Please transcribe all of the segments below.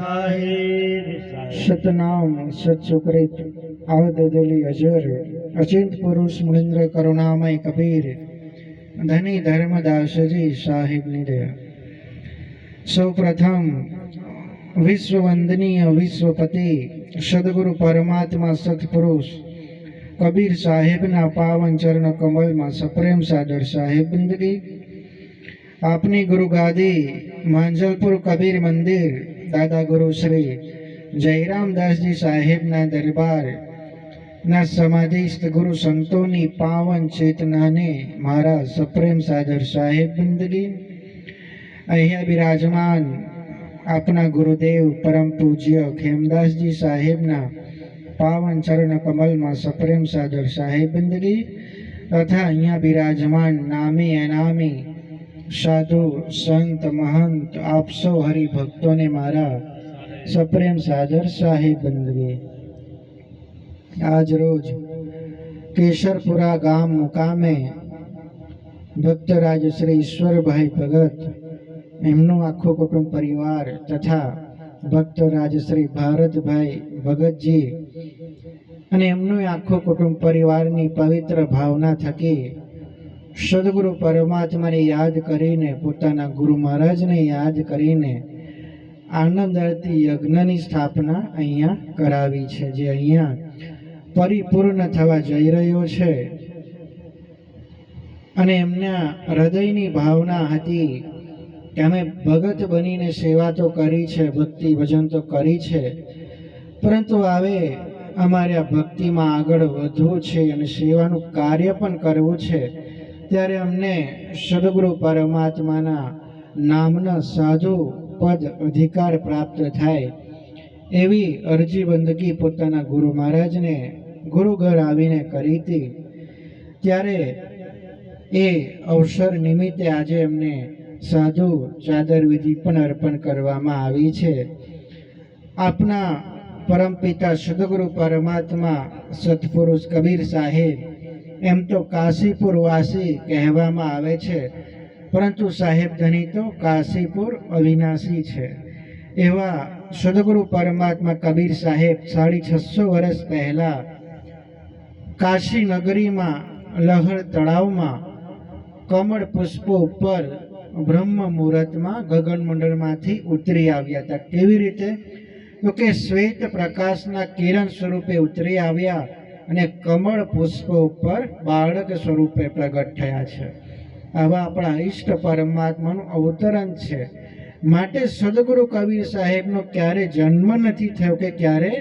સાહેબ सतनाम सत्सुकृत आवदली अजर अचिंत पुरुष मुनिंद्र करुणामय कबीर धनी धर्मदास जी साहिब निदय। सौ प्रथम विश्व वंदनीय विश्वपति सदगुरु परमात्मा सतपुरुष कबीर साहेब ना पावन चरण कमल में सप्रेम सादर साहेब बंदगी। आपनी गुरु गादी માંજલપુર कबीर मंदिर दादा गुरु श्री जयरामदास जी साहेब ना दरबार ना समाधिस्थ गुरु संतों नी पावन चेतना ने मारा सप्रेम सादर साहेब बंदगी। अहिया विराजमान अपना गुरुदेव परम पूज्य खेमदास जी साहेब ना पावन चरण कमल में सप्रेम सादर साहेब बंदगी तथा अहिया विराजमान नामी अनामी साधु संत महंत आप सौ हरिभक्तों ने मारा सप्रेम सादर साहेब बंदगी। आज रोज केशरपुरा गाम मुकामे भक्तराज श्री ईश्वर भाई भगत एमનું આખું કુટુંબ પરિવાર તથા ભક્તરાજ શ્રી ભારતભાઈ ભગતજી અને એમનું આખું કુટુંબ પરિવારની પવિત્ર ભાવના થકી સદગુરુ પરમાત્માને યાદ કરીને પોતાના ગુરુ મહારાજને યાદ કરીને આનંદ આરતી યજ્ઞની સ્થાપના અહીંયા કરાવી છે, જે અહીંયા પરિપૂર્ણ થવા જઈ રહ્યો છે અને એમના હૃદયની ભાવના હતી કે અમે ભગત બનીને સેવા તો કરી છે, ભક્તિ ભજન તો કરી છે, પરંતુ હવે અમારે આ ભક્તિમાં આગળ વધવું છે અને સેવાનું કાર્ય પણ કરવું છે। ત્યારે અમને સદગુરુ પરમાત્માના નામના સાધુ પદ અધિકાર પ્રાપ્ત થાય એવી અરજી બંદગી પોતાના ગુરુ મહારાજને ગુરુ ઘર આવીને કરી હતી। ત્યારે એ અવસર નિમિત્તે આજે એમને સાધુ ચાદર વિધિ પણ અર્પણ કરવામાં આવી છે। આપના પરમપિતા સદગુરુ પરમાત્મા સત્પુરુષ કબીર સાહેબ એમ તો કાશીપુર વાસી કહેવામાં આવે છે, પરંતુ સાહેબ ધની તો કાશીપુર અવિનાશી છે। એવા સદગુરુ પરમાત્મા કબીર સાહેબ 650 વર્ષ પહેલા કાશી નગરીમાં લહર તળાવમાં કમળ પુષ્પો ઉપર બ્રહ્મ મુહૂર્તમાં ગગનમંડળમાંથી ઉતરી આવ્યા હતા। કેવી રીતે? તો કે શ્વેત પ્રકાશના કિરણ સ્વરૂપે ઉતરી આવ્યા અને કમળ પુષ્પ ઉપર બાળક સ્વરૂપે પ્રગટ થયા છે। આવા આપણા ઈષ્ટ પરમાત્માનું અવતરણ છે। માટે સદગુરુ કબીર સાહેબનો ક્યારે જન્મ નથી થયો કે ક્યારે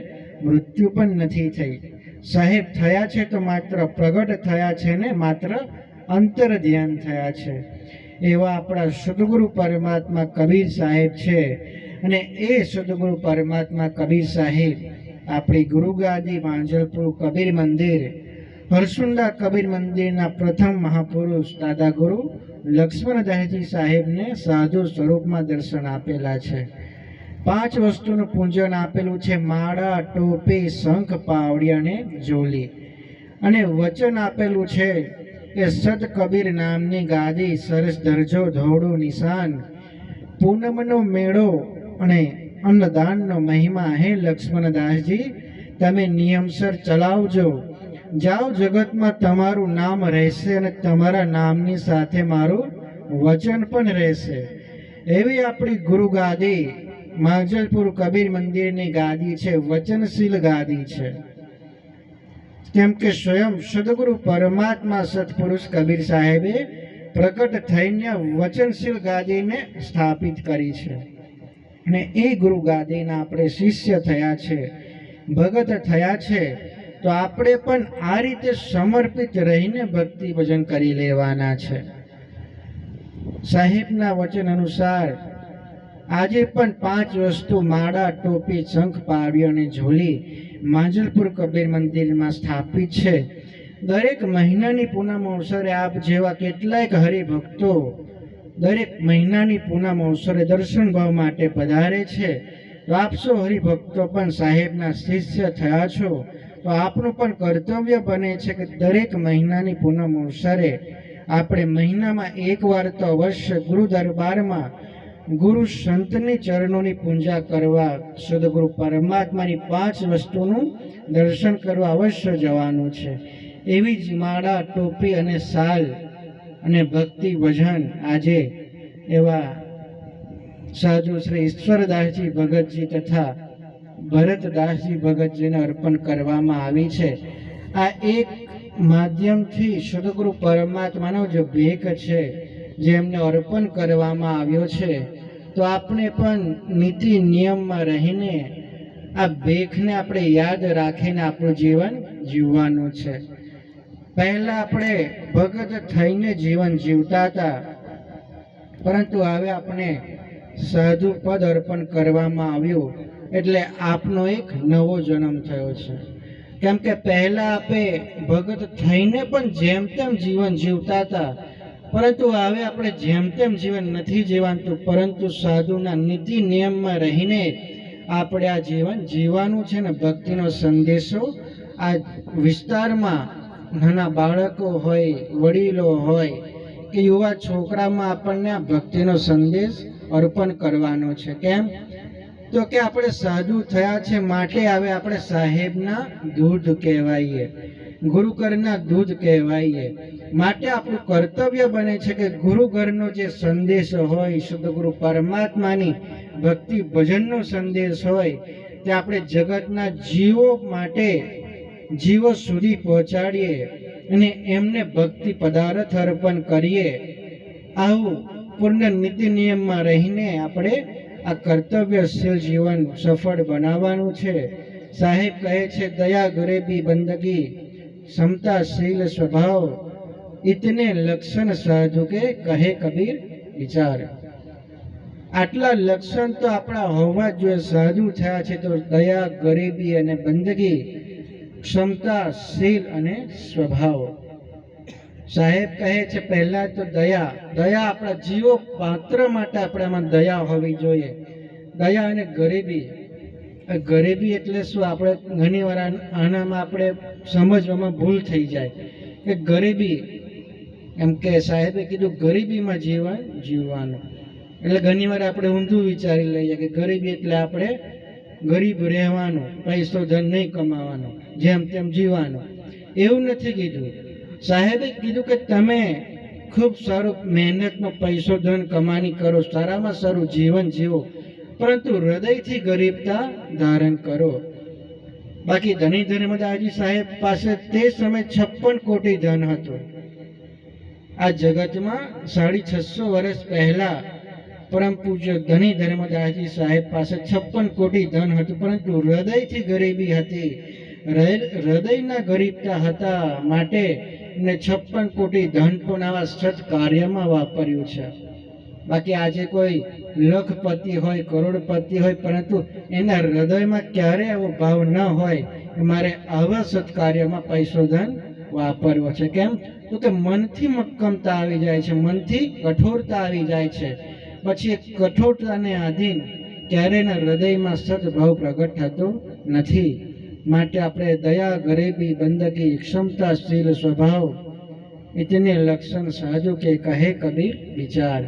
મૃત્યુ પણ નથી થઈ। સાહેબ થયા છે તો માત્ર પ્રગટ થયા છે ને માત્ર અંતર ધ્યાન થયા છે। એવા આપણા સદગુરુ પરમાત્મા કબીર સાહેબ છે અને એ સદગુરુ પરમાત્મા કબીર સાહેબ આપણી ગુરુગાદી માંજલપુર કબીર મંદિર હરસુંડા કબીર મંદિરના પ્રથમ મહાપુરુષ દાદા ગુરુ લક્ષ્મણદાસજી સાહેબને સાધુ સ્વરૂપમાં દર્શન આપેલા છે। 5 વસ્તુનું પૂજન આપેલું છે: માળા, ટોપી, શંખ, પાવડી અને ઝોલી। અને વચન આપેલું છે કે સત કબીર નામની ગાદી, સરસ દરજો, ધોળું નિશાન, પૂનમનો મેળો અને अन्नदानનો મહિમા। હે લક્ષ્મણદાસજી, તમે નિયમસર ચલાવજો। જાઓ, જગતમાં તમારું નામ રહેશે અને તમારા નામની સાથે મારું વચન પણ રહેશે। એવી આપણી ગુરુ ગાદી માંજલપુર કબીર મંદિરની ગાદી છે, વચનશીલ ગાદી છે। કેમ કે સ્વયં સદગુરુ પરમાત્મા સત્પુરુષ કબીર સાહેબે પ્રગટ થઈને વચનશીલ ગાદીને સ્થાપિત કરી છે અને એ ગુરુ ગાદીના આપણે શિષ્ય થયા છે, ભગત થયા છે, તો આપણે પણ આ રીતે સમર્પિત રહીને ભક્તિ ભજન કરી લેવાના છે। સાહેબના વચન અનુસાર આજે પણ 5 વસ્તુ માળા, ટોપી, શંખ, પાવડી અને ઝોલી માંજલપુર કબીર મંદિરમાં સ્થાપિત છે। દરેક મહિનાની પૂનમ અવસરે આપ જેવા કેટલાક હરિભક્તો દરેક મહિનાની પૂનમ અવસરે દર્શન ભાવ માટે પધારે છે। તો આપ સૌ હરિભક્તો પણ સાહેબના શિષ્ય થયા છો, તો આપનું પણ કર્તવ્ય બને છે કે દરેક મહિનાની પૂનમ અવસરે આપણે મહિનામાં 1 વાર તો અવશ્ય ગુરુ દરબારમાં ગુરુ સંતની ચરણોની પૂજા કરવા, સદગુરુ પરમાત્માની 5 વસ્તુનું દર્શન કરવા અવશ્ય જવાનું છે. એવી જ માળા, ટોપી અને શાલ અને ભક્તિ ભજન આજે એવા સાધુ શ્રી ઈશ્વરદાસજી ભગતજી તથા ભરતદાસજી ભગતજીને અર્પણ કરવામાં આવી છે. આ એક માધ્યમથી સદગુરુ પરમાત્માનો જે ભેખ છે જે એમને અર્પણ કરવામાં આવ્યો છે, તો આપણે પણ નીતિ નિયમમાં રહીને આ ભેખને આપણે યાદ રાખીને આપણું જીવન જીવવાનું છે. પહેલા આપણે ભગત થઈને જીવન જીવતા હતા, પરંતુ હવે આપણે સાધુ પદ અર્પણ કરવામાં આવ્યું એટલે આપનો એક નવો જન્મ થયો છે. કેમ કે પહેલા આપણે ભગત થઈને પણ જેમ તેમ જીવન જીવતા હતા, પરંતુ હવે આપણે જેમ તેમ જીવન નથી જીવવાનું, પરંતુ સાધુના નીતિ નિયમમાં રહીને આપણે આ જીવન જીવવાનું છે ને ભક્તિનો સંદેશો આ વિસ્તારમાં નાના બાળકો હોય, વડીલો હોય કે યુવા છોકરામાં આપણને આ ભક્તિનો સંદેશ અર્પણ કરવાનો છે. કેમ તો કે આપણે સાધુ થયા છે માટે હવે આપણે સાહેબના દૂધ કહેવાઈએ, ગુરુઘરના દૂધ કહેવાઈએ. માટે આપણું કર્તવ્ય બને છે કે ગુરુઘરનો જે સંદેશ હોય, સદગુરુ પરમાત્માની ભક્તિ ભજનનો સંદેશ હોય તે આપણે જગતના જીવો માટે જીવો સુધી પહોંચાડીએ અને એમને ભક્તિ પદાર્થ અર્પણ કરીએ. આવું પૂર્ણ નીતિ નિયમમાં રહીને આપણે આ કર્તવ્યશીલ જીવન સફળ બનાવવાનું છે. સાહેબ કહે છે, દયા ગરીબી બંદગી ક્ષમતા શીલ સ્વભાવ ઇતને લક્ષણ સાધુ કે કહે કબીર વિચાર. આટલા લક્ષણ તો આપણા હોવા જ જોઈએ. સાધુ થયા છે તો દયા, ગરીબી અને બંદગી, ક્ષમતા, શીલ અને સ્વભાવ. સાહેબ કહે છે પહેલા તો દયા. દયા આપણા જીવો પાત્ર માટે આપણામાં દયા હોવી જોઈએ. દયા અને ગરીબી. ગરીબી એટલે શું? આપણે ઘણી વાર આનામાં આપણે સમજવામાં ભૂલ થઈ જાય કે ગરીબી એમ કે સાહેબે કીધું ગરીબીમાં જીવન જીવવાનું, એટલે ઘણી વાર આપણે ઊંધું વિચારી લઈએ કે ગરીબી એટલે આપણે ગરીબ રહેવાનું, પૈસો ધન નહીં કમાવાનો, જેમ તેમ જીવવાનું. એવું નથી કીધું. સાહેબે કીધું કે તમે ખૂબ સારું મહેનતનો પૈસો ધન કમાણી કરો, સારામાં સારું જીવન જીવો, પરંતુ હૃદયથી ગરીબતા ધારણ કરો. બાકી ધની ધર્મદાસજી સાહેબ પાસે તે સમય 56 કોટી ધન હતું. આ જગતમાં 650 વર્ષ પહેલા પરમ પૂજ્ય ધની ધર્મદાસજી સાહેબ પાસે 56 કોટી ધન હતું, પરંતુ હૃદયથી ગરીબી હતી, હૃદયના ગરીબતા હતા. માટે ને 56 કોટી ધન પણ આવા સત કાર્યમાં વાપર્યું છે. બાકી આજે કોઈ લખપતિ હોય, કરોડપતિ હોય, પરંતુ એના હૃદયમાં ક્યારે એવો ભાવ ન હોય કે મારે આવા સત્કાર્યમાં પૈસો ધન વાપરવો છે. કેમ તો કે મનથી મક્કમતા આવી જાય છે, મનથી કઠોરતા આવી જાય છે. પછી એક કઠોરતાને આધીન ક્યારેયના હૃદયમાં સદભાવ પ્રગટ થતો નથી. માટે આપણે દયા, ગરીબી, બંદગી, ક્ષમતા, શીલ, સ્વભાવ ઇતને લક્ષણ સાધુ કે કહે કબીર વિચાર.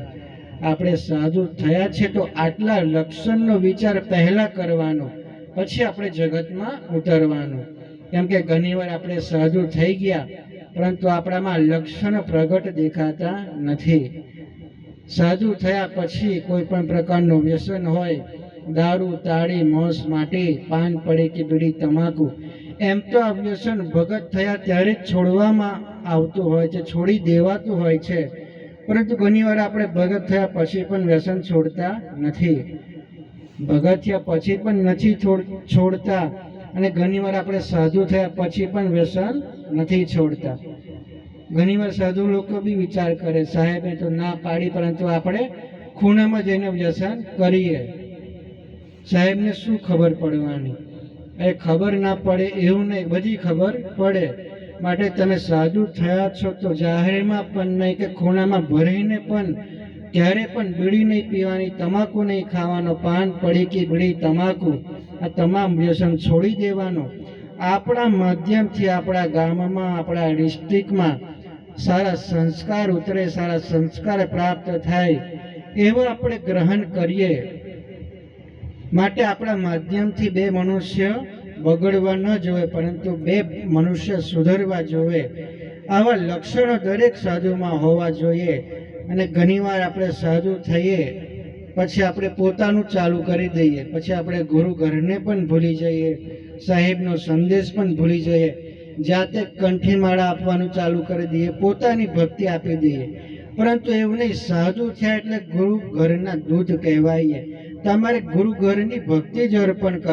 આપણે સાધુ થયા છે તો આટલા લક્ષણનો વિચાર પહેલા કરવાનો, પછી આપણે જગતમાં ઉતરવાનું. કેમ કે ઘણીવાર આપણે સાધુ થઈ ગયા પરંતુ આપણામાં લક્ષણ પ્રગટ દેખાતા નથી. સાધુ થયા પછી કોઈ પણ પ્રકારનું વ્યસન હોય, દારૂ, તાળી, મોસ, માટી, પાન, પડીકી, બીડી, તમાકુ, એમ તો આ વ્યસન ભગત થયા ત્યારે જ છોડવામાં આવતું હોય છે, છોડી દેવાતું હોય છે. પરંતુ ઘણીવાર આપણે ભગત થયા પછી પણ વ્યસન છોડતા નથી. ભગત થયા પછી પણ નથી છોડતા, અને ઘણીવાર આપણે સાધુ થયા પછી પણ વ્યસન નથી છોડતા. ઘણીવાર સાધુ લોકો બી વિચાર કરે સાહેબે તો ના પાડી, પરંતુ આપણે ખૂણામાં જઈને વ્યસન કરીએ. સાહેબને શું ખબર પડવાની? એ ખબર ના પડે એવું નહીં, બધી ખબર પડે. માટે તમે સાધુ થયા છો તો જાહેરમાં પણ નહીં કે ખૂણામાં ભરીને પણ ક્યારે પણ બીડી નહીં પીવાની, તમાકુ નહીં ખાવાનો, પાન, પડીકી, બીડી, તમાકુ આ તમામ વ્યસન છોડી દેવાનો. આપણા માધ્યમથી આપણા ગામમાં, આપણા ડિસ્ટ્રિક્ટમાં સારા સંસ્કાર ઉતરે, સારા સંસ્કાર પ્રાપ્ત થાય, એવા આપણે ગ્રહણ કરીએ. માટે આપણા માધ્યમથી બે મનુષ્ય બગડવા ન જોઈએ, પરંતુ બે મનુષ્ય સુધરવા જોઈએ. આવા લક્ષણો દરેક સાધુમાં હોવા જોઈએ. અને ઘણીવાર આપણે સાધુ થઈએ પછી આપણે પોતાનું ચાલુ કરી દઈએ, પછી આપણે ગુરુ ઘરને પણ ભૂલી જઈએ, સાહેબનો સંદેશ પણ ભૂલી જઈએ, જાતે કંઠીમાળા આપવાનું ચાલુ કરી દઈએ, પોતાની ભક્તિ આપી દઈએ. પરંતુ એવું નહીં, સાધુ થયા એટલે ગુરુ ઘરના દૂધ કહેવાય. તમારે ગુરુ ઘરની ભક્તિ જ અર્પણ કરવાની.